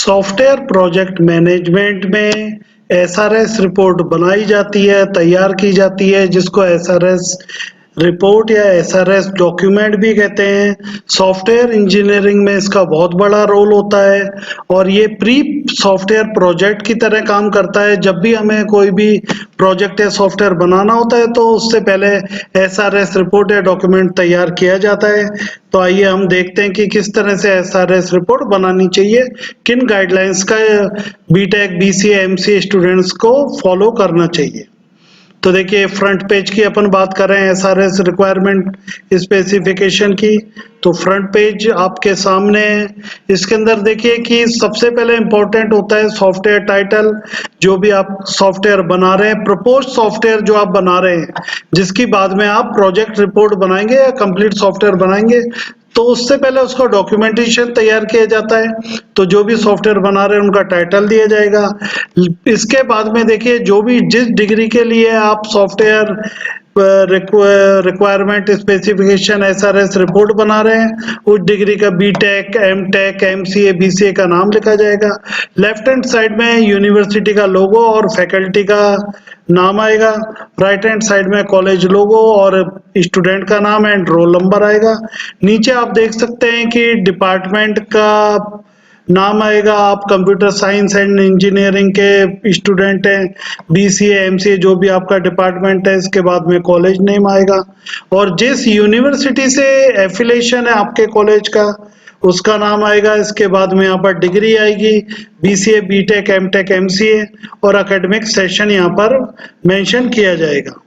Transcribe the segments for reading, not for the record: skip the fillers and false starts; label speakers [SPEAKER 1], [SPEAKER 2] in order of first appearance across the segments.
[SPEAKER 1] Software project management में SRS report बनाई जाती है, तैयार की जाती है, जिसको एसआरएस रिपोर्ट या एसआरएस डॉक्यूमेंट भी कहते हैं। सॉफ्टवेयर इंजीनियरिंग में इसका बहुत बड़ा रोल होता है और ये प्री सॉफ्टवेयर प्रोजेक्ट की तरह काम करता है। जब भी हमें कोई भी प्रोजेक्ट या सॉफ्टवेयर बनाना होता है तो उससे पहले एसआरएस रिपोर्ट या डॉक्यूमेंट तैयार किया जाता है। तो आइए हम देखते हैं कि किस तरह से एसआरएस रिपोर्ट बनानी चाहिए, किन गाइडलाइंस का बीटेक, बीसीए, एमसीए स्टूडेंट्स को फॉलो करना चाहिए। तो देखिए, फ्रंट पेज की अपन बात कर रहे हैं एसआरएस रिक्वायरमेंट स्पेसिफिकेशन की। तो फ्रंट पेज आपके सामने है। इसके अंदर देखिए कि सबसे पहले इंपॉर्टेंट होता है सॉफ्टवेयर टाइटल। जो भी आप सॉफ्टवेयर बना रहे हैं, प्रपोज सॉफ्टवेयर जो आप बना रहे हैं, जिसकी बाद में आप प्रोजेक्ट रिपोर्ट बनाएंगे या कंप्लीट सॉफ्टवेयर बनाएंगे, तो उससे पहले उसका डॉक्यूमेंटेशन तैयार किया जाता है। तो जो भी सॉफ्टवेयर बना रहे हैं उनका टाइटल दिया जाएगा। इसके बाद में देखिए, जो भी जिस डिग्री के लिए आप software requirement specification SRS report बना रहे हैं, उस डिग्री का बीटेक, एमटेक, एमसीए, बीसीए का नाम लिखा जाएगा। लेफ्ट हैंड साइड में यूनिवर्सिटी का लोगो और फैकल्टी का नाम आएगा। राइट हैंड साइड में कॉलेज लोगो और स्टूडेंट का नाम एंड रोल नंबर आएगा। नीचे आप देख सकते हैं कि डिपार्टमेंट का नाम आएगा। आप कंप्यूटर साइंस एंड इंजीनियरिंग के स्टूडेंट हैं, बीसीए, एमसीए, जो भी आपका डिपार्टमेंट है। इसके बाद में कॉलेज नेम आएगा और जिस यूनिवर्सिटी से एफिलिएशन है आपके कॉलेज का, उसका नाम आएगा। इसके बाद में यहाँ पर डिग्री आएगी, बीसीए, बीटेक, एमटेक, एमसीए, और एकेडमिक सेशन यहाँ पर मेंशन किया जाएगा।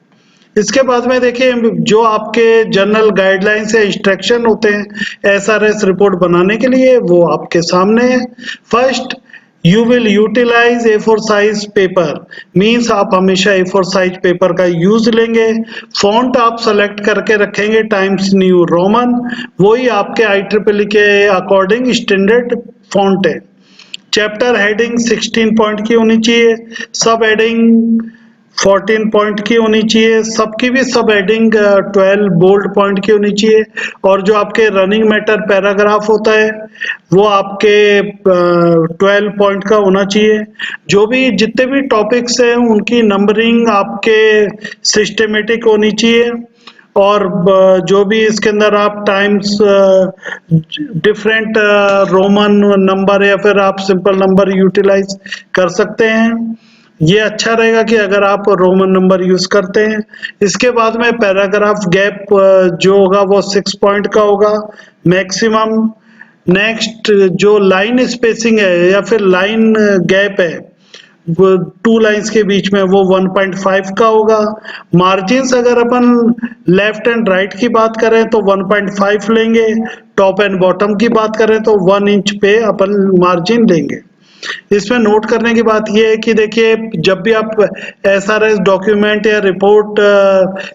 [SPEAKER 1] इसके बाद में देखिए, जो आपके जनरल गाइडलाइंस या इंस्ट्रक्शन होते हैं एसआरएस रिपोर्ट बनाने के लिए, वो आपके सामने है। First, you will utilize A4 size paper. Means आप हमेशा A4 साइज पेपर का यूज लेंगे। फॉन्ट आप सेलेक्ट करके रखेंगे टाइम्स न्यू रोमन, वही आपके IEEE के अकॉर्डिंग स्टैंडर्ड फॉन्ट है। चैप्टर हेडिंग 16 पॉइंट की होनी चाहिए, सब हेडिंग 14 पॉइंट की होनी चाहिए, सबकी भी सब हेडिंग 12 बोल्ड पॉइंट की होनी चाहिए। और जो आपके रनिंग मैटर पैराग्राफ होता है वो आपके 12 पॉइंट का होना चाहिए। जो भी जितने भी टॉपिक्स हैं उनकी नंबरिंग आपके सिस्टमेटिक होनी चाहिए। और जो भी इसके अंदर आप टाइम्स डिफरेंट रोमन नंबर या फिर आप सिंपल नंबर यूटिलाइज कर सकते हैं। ये अच्छा रहेगा कि अगर आप रोमन नंबर यूज करते हैं। इसके बाद में पैराग्राफ गैप जो होगा वो 6 पॉइंट का होगा मैक्सिमम। नेक्स्ट, जो लाइन स्पेसिंग है या फिर लाइन गैप है 2 लाइंस के बीच में, वो 1.5 का होगा। मार्जिन्स अगर अपन लेफ्ट एंड राइट की बात करें तो 1.5 लेंगे। टॉप एंड बॉटम की बात करें तो 1 इंच पे अपन मार्जिन लेंगे। इसमें नोट करने की बात यह है कि देखिए, जब भी आप एसआरएस डॉक्यूमेंट या रिपोर्ट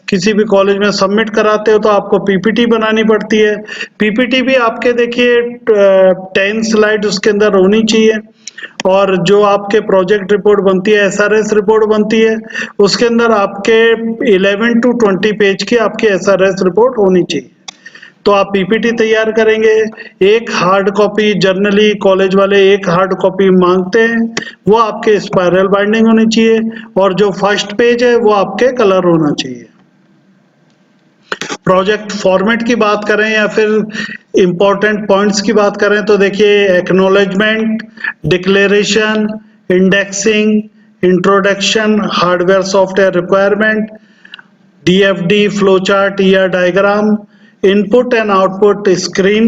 [SPEAKER 1] किसी भी कॉलेज में सबमिट कराते हो तो आपको पीपीटी बनानी पड़ती है। पीपीटी भी आपके देखिए 10 स्लाइड उसके अंदर होनी चाहिए। और जो आपके प्रोजेक्ट रिपोर्ट बनती है, एसआरएस रिपोर्ट बनती है, उसके अंदर आपके 11 to 20 पेज की आपकी एसआरएस रिपोर्ट होनी चाहिए। तो आप पीपीटी तैयार करेंगे। एक हार्ड कॉपी, जनरली कॉलेज वाले एक हार्ड कॉपी मांगते हैं, वो आपके स्पाइरल बाइंडिंग होनी चाहिए। और जो फर्स्ट पेज है वो आपके कलर होना चाहिए। प्रोजेक्ट फॉर्मेट की बात करें या फिर इंपॉर्टेंट पॉइंट्स की बात करें तो देखिए, acknowledgement, declaration, indexing, introduction, hardware software requirement, DFD, flow chart या diagram, input and output screen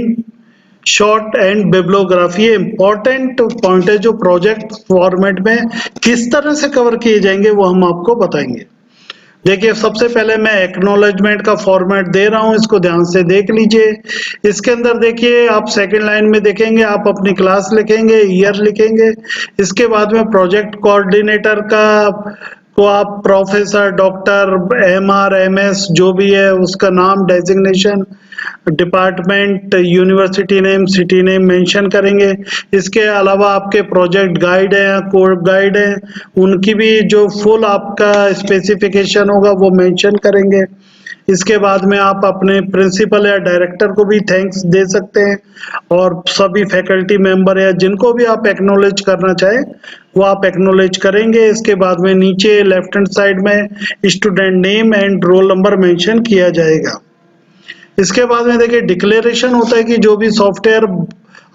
[SPEAKER 1] shot and bibliography. Important point है जो प्रोजेक्ट फॉर्मेट में किस तरह से कवर किए जाएंगे वो हम आपको बताएंगे। देखिए, सबसे पहले मैं एक्नॉलेजमेंट का फॉर्मेट दे रहा हूं, इसको ध्यान से देख लीजिए। इसके अंदर देखिए, आप सेकंड लाइन में देखेंगे, आप अपनी क्लास लिखेंगे, ईयर लिखेंगे। इसके बाद में प्रोजेक्ट कोऑर्डिनेटर का को आप प्रोफेसर, डॉक्टर, एमआर, एमएस जो भी है उसका नाम, designation, department, university name, city name mention करेंगे। इसके अलावा आपके प्रोजेक्ट गाइड है, कोड गाइड है, उनकी भी जो फुल आपका स्पेसिफिकेशन होगा वो मेंशन करेंगे। इसके बाद में आप अपने प्रिंसिपल या डायरेक्टर को भी थैंक्स दे सकते हैं, और सभी फैकल्टी मेंबर या जिनको भी आप एक्नॉलेज करना चाहें वो आप एक्नॉलेज करेंगे। इसके बाद में नीचे लेफ्ट हैंड साइड में student name and roll number mention किया जाएगा। इसके बाद में देखिए डिक्लेरेशन होता है कि जो भी सॉफ्टवेयर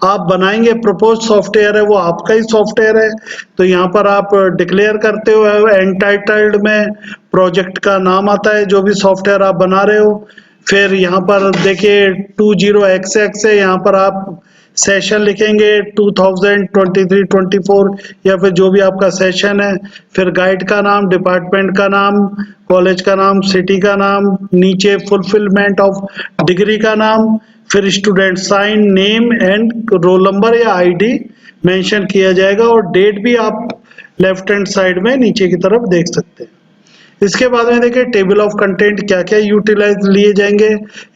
[SPEAKER 1] आप बनाएंगे, प्रपोज सॉफ्टवेयर है वो आपका ही सॉफ्टवेयर है, तो यहाँ पर आप डिक्लेयर करते हो। एंटाइटल्ड में प्रोजेक्ट का नाम आता है जो भी सॉफ्टवेयर आप बना रहे हो। फिर यहाँ पर देखिए 20XX है, यहाँ पर आप सेशन लिखेंगे 2023-24 या फिर जो भी आपका सेशन है। फिर गाइड का नाम, डिपार्टमेंट का नाम, कॉलेज का नाम, सिटी का नाम, नीचे फुलफिलमेंट ऑफ डिग्री का नाम, फिर student sign, name and roll number या आईडी मेंशन किया जाएगा, और डेट भी आप लेफ्ट हैंड साइड में नीचे की तरफ देख सकते हैं। इसके बाद में देखिए टेबल ऑफ कंटेंट क्या क्या यूटिलाइज लिए जाएंगे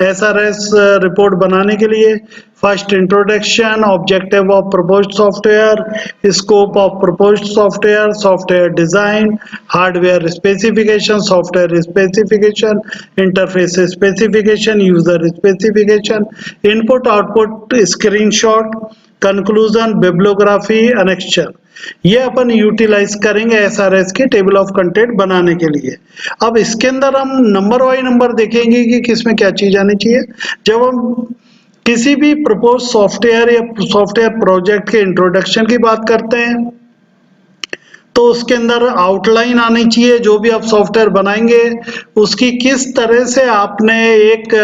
[SPEAKER 1] एसआरएस रिपोर्ट बनाने के लिए। First introduction, objective of proposed software, scope of proposed software, software design, hardware specification, software specification, interface specification, user specification, input output screenshot, conclusion, bibliography, annexure. ये अपन utilise करेंगे SRS के table of content बनाने के लिए। अब इसके अंदर हम नंबर बाय नंबर देखेंगे कि किसमें क्या चीज आनी चाहिए। जब हम किसी भी प्रपोज सॉफ्टवेयर या सॉफ्टवेयर प्रोजेक्ट के इंट्रोडक्शन की बात करते हैं तो उसके अंदर आउटलाइन आनी चाहिए। जो भी आप सॉफ्टवेयर बनाएंगे उसकी किस तरह से आपने एक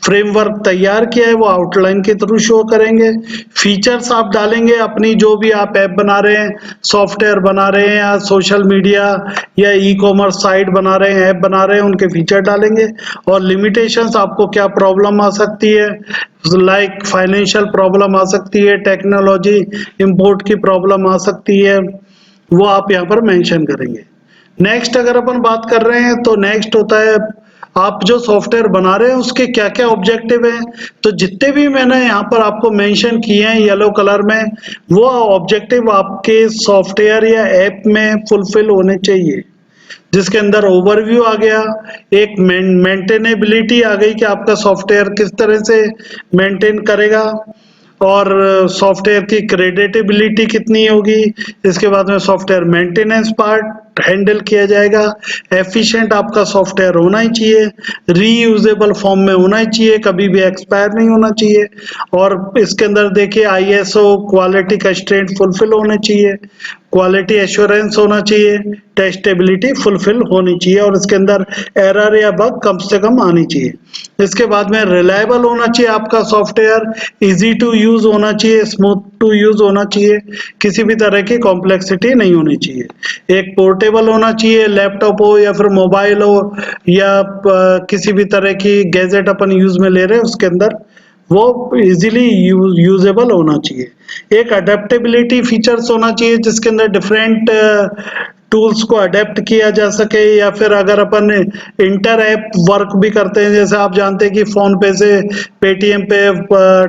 [SPEAKER 1] फ्रेमवर्क तैयार किया है वो आउटलाइन के थ्रू शो करेंगे। फीचर्स आप डालेंगे अपनी, जो भी आप ऐप बना रहे हैं, सॉफ्टवेयर बना रहे हैं या सोशल मीडिया या ई कॉमर्स साइट बना रहे हैं, ऐप बना रहे हैं, उनके फीचर डालेंगे। और लिमिटेशंस, आपको क्या प्रॉब्लम आ सकती है, लाइक फाइनेंशियल प्रॉब्लम आ सकती है, टेक्नोलॉजी इंपोर्ट की प्रॉब्लम आ सकती है, वो आप यहाँ पर मेंशन करेंगे। नेक्स्ट अगर अपन बात कर रहे हैं तो नेक्स्ट होता है आप जो सॉफ्टवेयर बना रहे हैं उसके क्या क्या ऑब्जेक्टिव हैं। तो जितने भी मैंने यहाँ पर आपको मेंशन किए हैं येलो कलर में, वो ऑब्जेक्टिव आपके सॉफ्टवेयर या ऐप में फुलफिल होने चाहिए। जिसके अंदर ओवरव्यू आ गया, एक मेंटेनेबिलिटी आ गई कि आपका सॉफ्टवेयर किस तरह से मेंटेन करेगा, और सॉफ्टवेयर की क्रेडिटेबिलिटी कितनी होगी। इसके बाद में सॉफ्टवेयर मेंटेनेंस पार्ट हैंडल किया जाएगा। एफिशिएंट आपका सॉफ्टवेयर होना ही चाहिए, रीयूजेबल फॉर्म में होना ही चाहिए, कभी भी एक्सपायर नहीं होना चाहिए। और इसके अंदर देखिए आईएसओ क्वालिटी कंस्ट्रेंट फुलफिल होने चाहिए, क्वालिटी एश्योरेंस होना चाहिए, टेस्टेबिलिटी फुलफिल होनी चाहिए, और इसके अंदर एरर या बग कम से कम आनी चाहिए। इसके बाद में रिलायबल होना चाहिए आपका सॉफ्टवेयर, इजी टू यूज होना चाहिए, स्मूथ टू यूज होना चाहिए, किसी भी तरह की कॉम्प्लेक्सिटी नहीं होनी चाहिए। एक पोर्टेबल होना चाहिए, लैपटॉप हो या फिर मोबाइल हो या किसी भी तरह की गैजेट अपन यूज में ले रहे हैं उसके अंदर वो इजीली यूजेबल होना चाहिए। एक अडेप्टेबिलिटी फीचर्स होना चाहिए जिसके अंदर डिफरेंट टूल्स को अडेप्ट किया जा सके, या फिर अगर अपन इंटर ऐप वर्क भी करते हैं, जैसे आप जानते हैं कि फोन पे से पेटीएम पे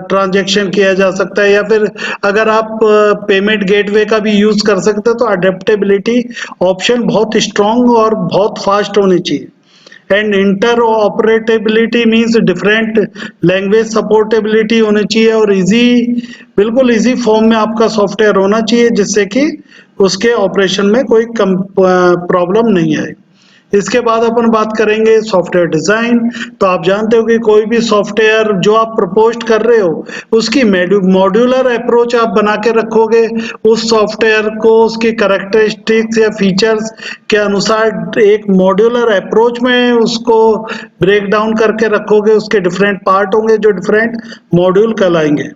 [SPEAKER 1] ट्रांजैक्शन किया जा सकता है, या फिर अगर आप पेमेंट गेटवे का भी यूज कर सकते हैं, तो अडेप्टेबिलिटी ऑप्शन बहुत स्ट्रांग और बहुत फास्ट होनी चाहिए। And interoperability means different language supportability होनी चाहिए, और इजी, बिल्कुल इजी फॉर्म में आपका सॉफ्टवेयर होना चाहिए जिससे कि उसके ऑपरेशन में कोई प्रॉब्लम नहीं आए। इसके बाद अपन बात करेंगे सॉफ्टवेयर डिजाइन। तो आप जानते हो कि कोई भी सॉफ्टवेयर जो आप प्रपोज कर रहे हो उसकी मॉड्यूलर अप्रोच आप बना के रखोगे, उस सॉफ्टवेयर को उसकी कैरेक्टरिस्टिक्स या फीचर्स के अनुसार एक मॉड्यूलर अप्रोच में उसको ब्रेक डाउन करके रखोगे। उसके डिफरेंट पार्ट होंगे जो डिफरेंट मॉड्यूल कहलाएंगे,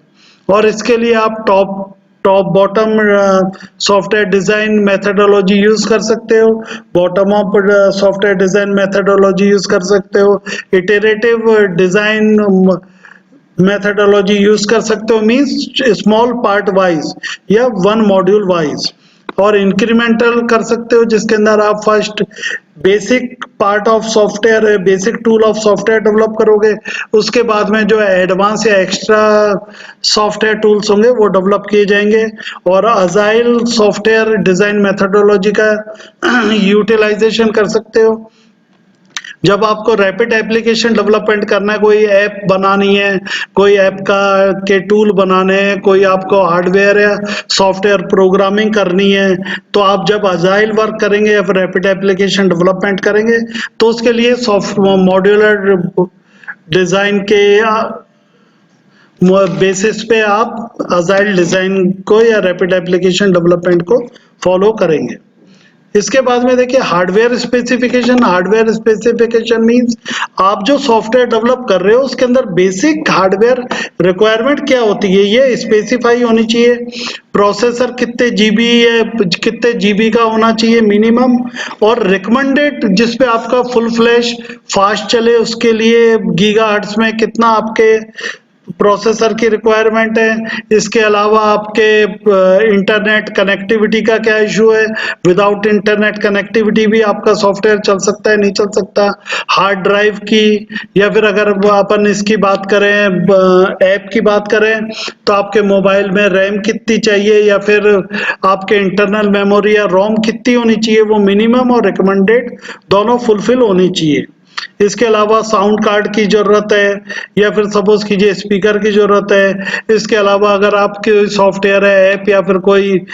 [SPEAKER 1] और इसके लिए आप top bottom software design methodology use कर सकते हो, bottom up software design methodology use कर सकते हो, इटरेटिव डिजाइन मेथडोलॉजी यूज कर सकते हो, मींस स्मॉल पार्ट वाइज या वन मॉड्यूल वाइज, और इंक्रीमेंटल कर सकते हो जिसके अंदर आप first basic part of software, basic tool of software develop करोगे, उसके बाद में जो एडवांस या एक्स्ट्रा सॉफ्टवेयर टूल्स होंगे वो डेवलप किए जाएंगे। और अजाइल सॉफ्टवेयर डिजाइन मेथडोलॉजी का यूटिलाइजेशन कर सकते हो। जब आपको रैपिड एप्लीकेशन डेवलपमेंट करना है, कोई ऐप बनानी है, कोई ऐप का के टूल बनाने हैं, कोई आपको हार्डवेयर या सॉफ्टवेयर प्रोग्रामिंग करनी है, तो आप जब अजाइल वर्क करेंगे या फिर रैपिड एप्लीकेशन डेवलपमेंट करेंगे तो उसके लिए सॉफ्ट मॉड्यूलर डिजाइन के बेसिस पे आप अजाइल डिजाइन को या रैपिड एप्लीकेशन डेवलपमेंट को फॉलो करेंगे। इसके बाद में देखिए hardware specification. Hardware specification means आप जो सॉफ्टवेयर डेवलप कर रहे हो उसके अंदर बेसिक हार्डवेयर रिक्वायरमेंट क्या होती है ये स्पेसिफाई होनी चाहिए। प्रोसेसर कितने जीबी है, कितने जीबी का होना चाहिए मिनिमम, और रिकमेंडेड जिस पे आपका फुल फ्लैश फास्ट चले उसके लिए गीगाहर्ट्ज में कितना आपके प्रोसेसर की रिक्वायरमेंट है। इसके अलावा आपके इंटरनेट कनेक्टिविटी का क्या इशू है, विदाउट इंटरनेट कनेक्टिविटी भी आपका सॉफ्टवेयर चल सकता है नहीं चल सकता। हार्ड ड्राइव की, या फिर अगर अपन इसकी बात करें ऐप की बात करें तो आपके मोबाइल में रैम कितनी चाहिए, या फिर आपके इंटरनल मेमोरी या रोम कितनी होनी चाहिए, वो मिनिमम और रिकमेंडेड दोनों फुलफिल होनी चाहिए। इसके अलावा साउंड कार्ड की जरूरत है, या फिर सपोज कीजिए स्पीकर की जरूरत है। इसके अलावा अगर आपके सॉफ्टवेयर है, ऐप या फिर कोई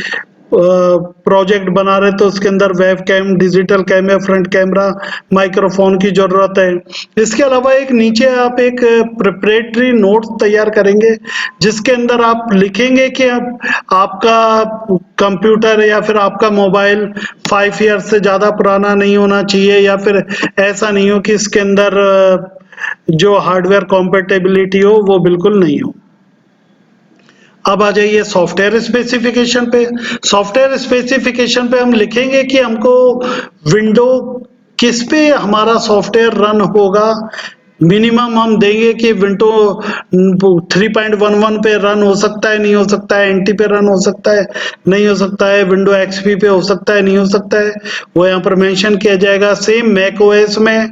[SPEAKER 1] प्रोजेक्ट बना रहे तो उसके अंदर webcam, digital camera, front camera, microphone की जरूरत है। इसके अलावा एक नीचे आप एक प्रिपरेटरी नोट तैयार करेंगे जिसके अंदर आप लिखेंगे कि आपका कंप्यूटर या फिर आपका मोबाइल 5 ईयर से ज्यादा पुराना नहीं होना चाहिए, या फिर ऐसा नहीं हो कि इसके अंदर जो हार्डवेयर कॉम्पेटेबिलिटी हो वो बिल्कुल नहीं हो। अब आ जाइए सॉफ्टवेयर स्पेसिफिकेशन पे। सॉफ्टवेयर स्पेसिफिकेशन पे हम लिखेंगे कि हमको विंडो किस पे हमारा सॉफ्टवेयर रन होगा। मिनिमम हम देंगे कि विंडो 3.11 पे रन हो सकता है नहीं हो सकता है, एनटी पे रन हो सकता है नहीं हो सकता है, विंडो एक्सपी पे हो सकता है नहीं हो सकता है, वो यहाँ पर मेंशन किया जाएगा। सेम मैक ओएस में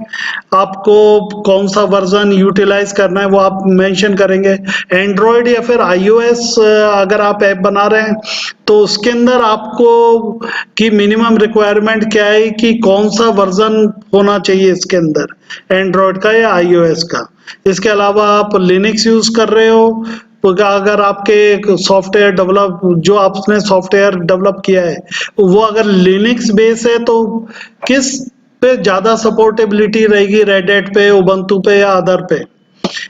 [SPEAKER 1] आपको कौन सा वर्जन यूटिलाइज करना है वो आप मेंशन करेंगे। एंड्रॉयड या फिर आईओएस अगर आप ऐप बना रहे हैं तो उसके अंदर आपको की मिनिमम रिक्वायरमेंट क्या है कि कौन सा वर्जन होना चाहिए इसके अंदर, एंड्रॉयड का या आईओएस का। इसके अलावा आप लिनक्स यूज कर रहे हो तो अगर आपके सॉफ्टवेयर डेवलप जो आपने सॉफ्टवेयर डेवलप किया है वो अगर लिनक्स बेस है तो किस पे ज्यादा सपोर्टेबिलिटी रहेगी, रेड हैट पे, उबंटू पे या अदर पे।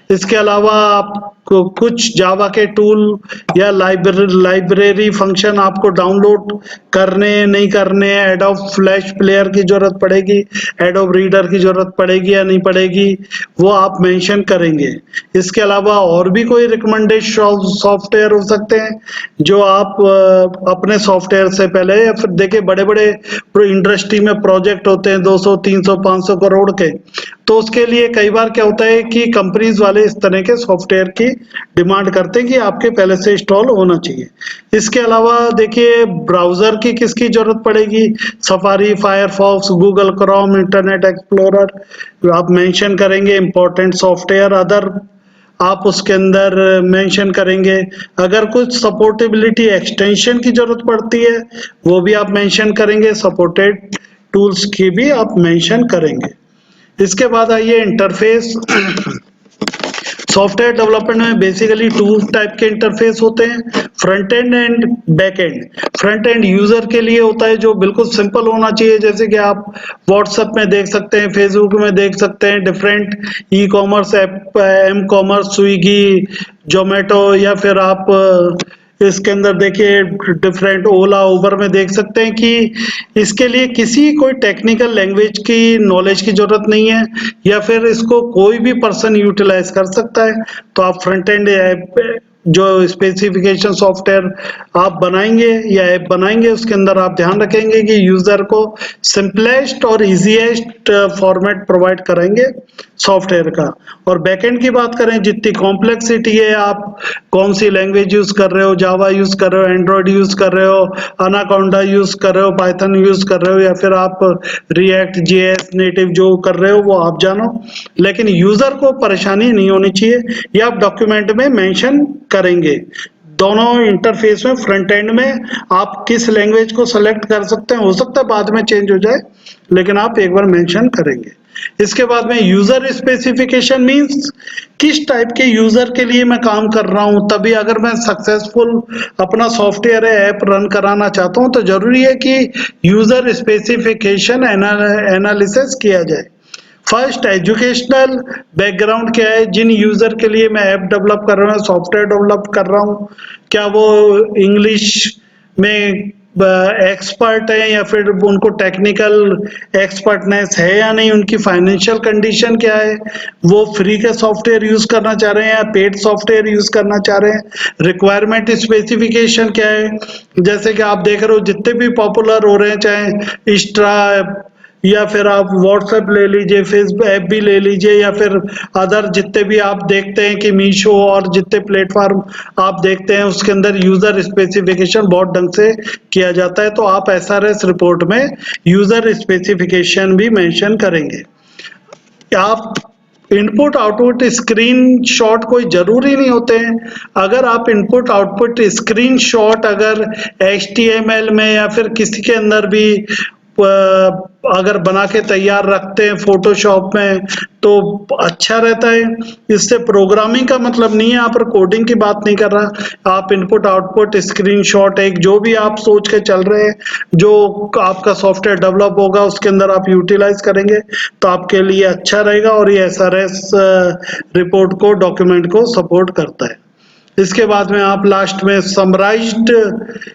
[SPEAKER 1] इसके अलावा आपको कुछ जावा के टूल या लाइब्रेरी फंक्शन आपको डाउनलोड करने नहीं करने, एडोब फ्लैश प्लेयर की जरूरत पड़ेगी, एडोब रीडर की जरूरत पड़ेगी या नहीं पड़ेगी, वो आप मेंशन करेंगे। इसके अलावा और भी कोई रिकमेंडेड सॉफ्टवेयर हो सकते हैं जो आप अपने सॉफ्टवेयर से पहले, या फिर देखिए बड़े बड़े इंडस्ट्री में प्रोजेक्ट होते हैं 200 300 500 करोड़ के, तो उसके लिए कई बार क्या होता है कि कंपनीज वाले इस तरह के सॉफ्टवेयर की डिमांड करते हैं कि आपके पहले से इंस्टॉल होना चाहिए। इसके अलावा देखिए ब्राउजर की किसकी जरूरत पड़ेगी, safari, Firefox, Google Chrome, internet explorer आप मेंशन करेंगे। इंपॉर्टेंट सॉफ्टवेयर अदर आप उसके अंदर मेंशन करेंगे। अगर कुछ सपोर्टेबिलिटी एक्सटेंशन की जरूरत पड़ती है वो भी आप मेंशन करेंगे, सपोर्टेड टूल्स की भी आप मेंशन करेंगे। इसके बाद आइए इंटरफेस। सॉफ्टवेयर डेवलपमेंट में बेसिकली टू टाइप के इंटरफेस होते हैं, front end and back and. Front end user के लिए होता है जो बिल्कुल सिंपल होना चाहिए, जैसे कि आप व्हाट्सएप में देख सकते हैं, फेसबुक में देख सकते हैं, different e commerce app, m commerce, Swiggy, Zomato, या फिर आप इसके अंदर देखिए डिफरेंट ओला, उबर में देख सकते हैं कि इसके लिए किसी कोई टेक्निकल लैंग्वेज की नॉलेज की जरूरत नहीं है, या फिर इसको कोई भी पर्सन यूटिलाइज कर सकता है। तो आप फ्रंट एंड ऐप जो स्पेसिफिकेशन सॉफ्टवेयर आप बनाएंगे या ऐप बनाएंगे उसके अंदर आप ध्यान रखेंगे कि यूजर को सिंपलेस्ट और इजीएस्ट फॉर्मेट प्रोवाइड कराएंगे सॉफ्टवेयर का। और बैकएंड की बात करें, जितनी कॉम्प्लेक्सिटी है, आप कौन सी लैंग्वेज यूज कर रहे हो, जावा यूज कर रहे हो, एंड्रॉइड यूज कर रहे हो, अनाकोंडा यूज कर रहे हो, पाइथन यूज कर रहे हो, या फिर आप रिएक्ट जेएस नेटिव जो कर रहे हो वो आप जानो, लेकिन यूजर को परेशानी नहीं होनी चाहिए, ये आप डॉक्यूमेंट में मेंशन करेंगे। दोनों इंटरफेस में फ्रंट एंड में आप किस लैंग्वेज को सेलेक्ट कर सकते हैं, हो सकता है बाद में चेंज हो जाए, लेकिन आप एक बार मेंशन करेंगे। इसके बाद में यूजर स्पेसिफिकेशन मींस किस टाइप के यूजर के लिए मैं काम कर रहा हूं, तभी अगर मैं सक्सेसफुल अपना सॉफ्टवेयर ऐप रन कराना चाहता हूं तो जरूरी है कि यूजर स्पेसिफिकेशन एनालिसिस किया जाए। फर्स्ट, एजुकेशनल बैकग्राउंड क्या है, जिन यूजर के लिए मैं ऐप डेवलप कर रहा हूँ, सॉफ्टवेयर डेवलप कर रहा हूँ, क्या वो इंग्लिश में एक्सपर्ट है या फिर उनको टेक्निकल एक्सपर्टनेस है या नहीं, उनकी फाइनेंशियल कंडीशन क्या है, वो फ्री का सॉफ्टवेयर यूज करना चाह रहे हैं या पेड सॉफ्टवेयर यूज करना चाह रहे हैं, रिक्वायरमेंट स्पेसिफिकेशन क्या है। जैसे कि आप देख रहे हो जितने भी पॉपुलर हो रहे हैं, चाहे इंस्टा या फिर आप व्हाट्सएप ले लीजिए, फेसबुक ऐप भी ले लीजिए, या फिर अदर जितने भी आप देखते हैं कि मीशो और जितने प्लेटफॉर्म आप देखते हैं उसके अंदर यूजर स्पेसिफिकेशन बहुत ढंग से किया जाता है। तो आप एसआरएस रिपोर्ट में यूजर स्पेसिफिकेशन भी मेंशन करेंगे। आप इनपुट आउटपुट स्क्रीन शॉट कोई जरूरी नहीं होते हैं। अगर आप इनपुट आउटपुट स्क्रीन शॉट अगर HTML में या फिर किसी के अंदर भी अगर बना के तैयार रखते हैं फोटोशॉप में तो अच्छा रहता है। इससे प्रोग्रामिंग का मतलब नहीं है, यहाँ पर कोडिंग की बात नहीं कर रहा। आप इनपुट आउटपुट स्क्रीनशॉट एक जो भी आप सोच के चल रहे हैं, जो आपका सॉफ्टवेयर डेवलप होगा उसके अंदर आप यूटिलाइज करेंगे तो आपके लिए अच्छा रहेगा, और ये एसआरएस रिपोर्ट को डॉक्यूमेंट को सपोर्ट करता है। इसके बाद में आप लास्ट में समराइज्ड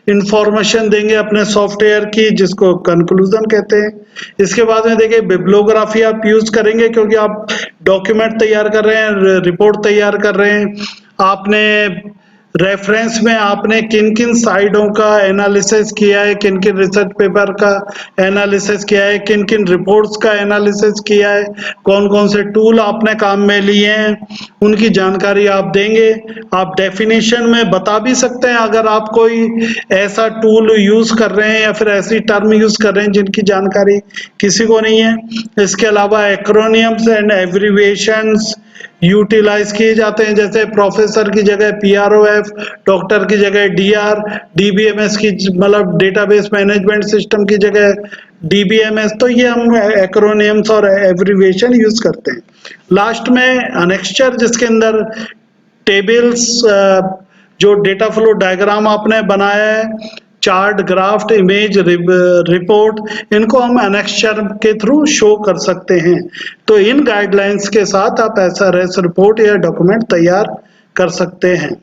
[SPEAKER 1] इंफॉर्मेशन देंगे अपने सॉफ्टवेयर की, जिसको कंक्लूजन कहते हैं। इसके बाद में देखिए बिब्लियोग्राफी आप यूज करेंगे, क्योंकि आप डॉक्यूमेंट तैयार कर रहे हैं, रिपोर्ट तैयार कर रहे हैं। आपने रेफरेंस में आपने किन किन साइडों का एनालिसिस किया है, किन किन रिसर्च पेपर का एनालिसिस किया है, किन किन रिपोर्ट्स का एनालिसिस किया है, कौन कौन से टूल आपने काम में लिए हैं, उनकी जानकारी आप देंगे। आप डेफिनेशन में बता भी सकते हैं अगर आप कोई ऐसा टूल यूज कर रहे हैं या फिर ऐसी टर्म यूज कर रहे हैं जिनकी जानकारी किसी को नहीं है। इसके अलावा एक्रोनियम्स एंड एब्रिविएशंस यूटिलाइज किए जाते हैं, जैसे प्रोफेसर की जगह PROF, डॉक्टर की जगह DR, DBMS की मतलब डेटाबेस मैनेजमेंट सिस्टम की जगह DBMS। तो ये हम एक्रोनियम्स और एब्रिविएशन यूज करते हैं। लास्ट में अनेक्स्चर, जिसके अंदर टेबल्स, जो डेटा फ्लो डायग्राम आपने बनाया है, चार्ट, ग्राफ्ट, इमेज, रिपोर्ट, इनको हम एनेक्स्चर के थ्रू शो कर सकते हैं। तो इन गाइडलाइंस के साथ आप एसआरएस रिपोर्ट या डॉक्यूमेंट तैयार कर सकते हैं।